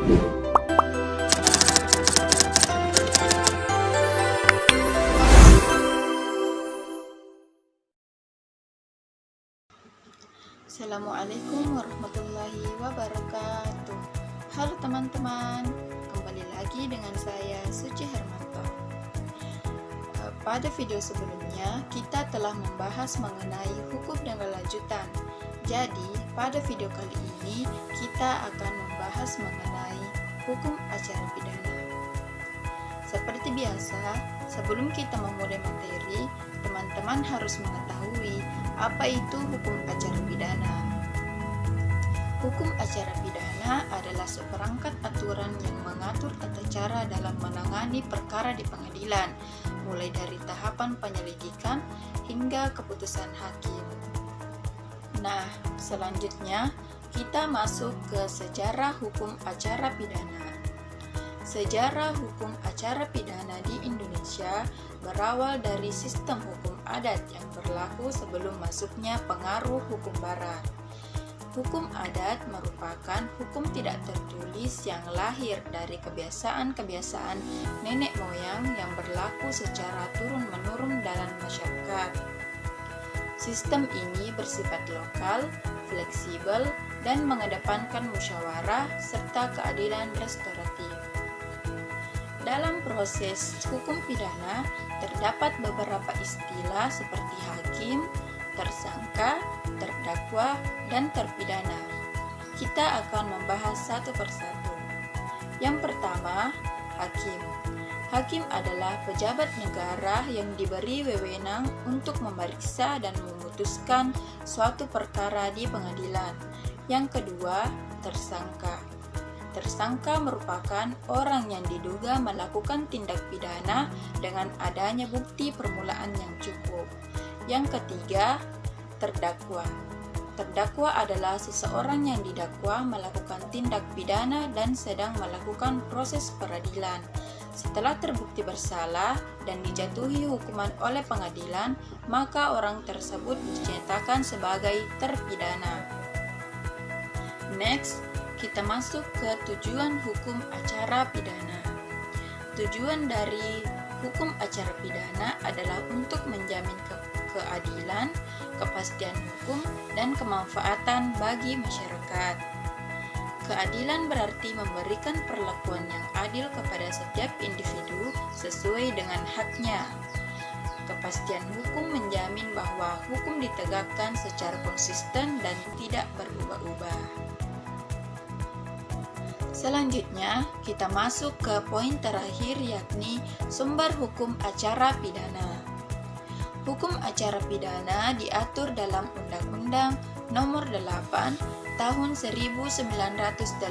Assalamualaikum warahmatullahi wabarakatuh. Halo teman-teman, kembali lagi dengan saya Suci Hermanto. Pada video sebelumnya kita telah membahas mengenai hukum dan kelanjutan. Jadi pada video kali ini kita akan membahas mengenai hukum acara pidana. Seperti biasa, sebelum kita memulai materi, teman-teman harus mengetahui apa itu hukum acara pidana. Hukum acara pidana adalah seperangkat aturan yang mengatur tata cara dalam menangani perkara di pengadilan, mulai dari tahapan penyelidikan hingga keputusan hakim. Nah, selanjutnya kita masuk ke sejarah hukum acara pidana. Sejarah hukum acara pidana di Indonesia berawal dari sistem hukum adat yang berlaku sebelum masuknya pengaruh hukum barat. Hukum adat merupakan hukum tidak tertulis yang lahir dari kebiasaan-kebiasaan nenek moyang yang berlaku secara turun-menurun dalam masyarakat. Sistem ini bersifat lokal, fleksibel, dan mengedepankan musyawarah serta keadilan restoratif. Dalam proses hukum pidana, terdapat beberapa istilah seperti hakim, tersangka, terdakwa, dan terpidana. Kita akan membahas satu persatu. Yang pertama, hakim. Hakim adalah pejabat negara yang diberi wewenang untuk memeriksa dan memutuskan suatu perkara di pengadilan. Yang kedua, tersangka. Tersangka merupakan orang yang diduga melakukan tindak pidana dengan adanya bukti permulaan yang cukup. Yang ketiga, terdakwa. Terdakwa adalah seseorang yang didakwa melakukan tindak pidana dan sedang melakukan proses peradilan. Setelah terbukti bersalah dan dijatuhi hukuman oleh pengadilan, maka orang tersebut dinyatakan sebagai terpidana. Next, kita masuk ke tujuan hukum acara pidana. Tujuan dari hukum acara pidana adalah untuk menjamin keadilan, kepastian hukum, dan kemanfaatan bagi masyarakat. Keadilan berarti memberikan perlakuan yang adil kepada setiap individu sesuai dengan haknya. Kepastian hukum menjamin bahwa hukum ditegakkan secara konsisten dan tidak berubah-ubah. Selanjutnya, kita masuk ke poin terakhir yakni sumber hukum acara pidana. Hukum acara pidana diatur dalam Undang-Undang Nomor 8 Tahun 1981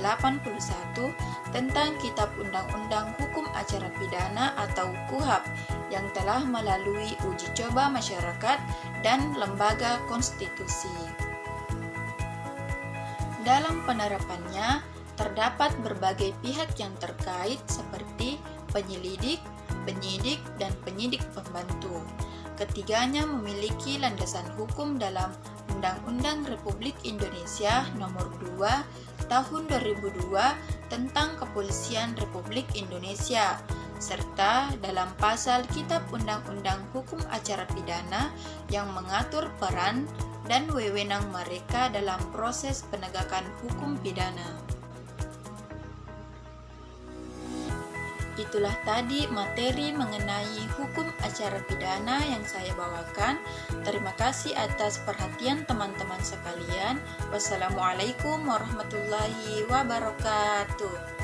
tentang Kitab Undang-Undang Hukum Acara Pidana atau KUHP yang telah melalui uji coba masyarakat dan lembaga konstitusi. Dalam penerapannya, terdapat berbagai pihak yang terkait seperti penyelidik, penyidik, dan penyidik pembantu. Ketiganya memiliki landasan hukum dalam Undang-Undang Republik Indonesia Nomor 2 Tahun 2002 tentang Kepolisian Republik Indonesia, serta dalam pasal Kitab Undang-Undang Hukum Acara Pidana yang mengatur peran dan wewenang mereka dalam proses penegakan hukum pidana. Itulah tadi materi mengenai hukum acara pidana yang saya bawakan. Terima kasih atas perhatian teman-teman sekalian. Wassalamualaikum warahmatullahi wabarakatuh.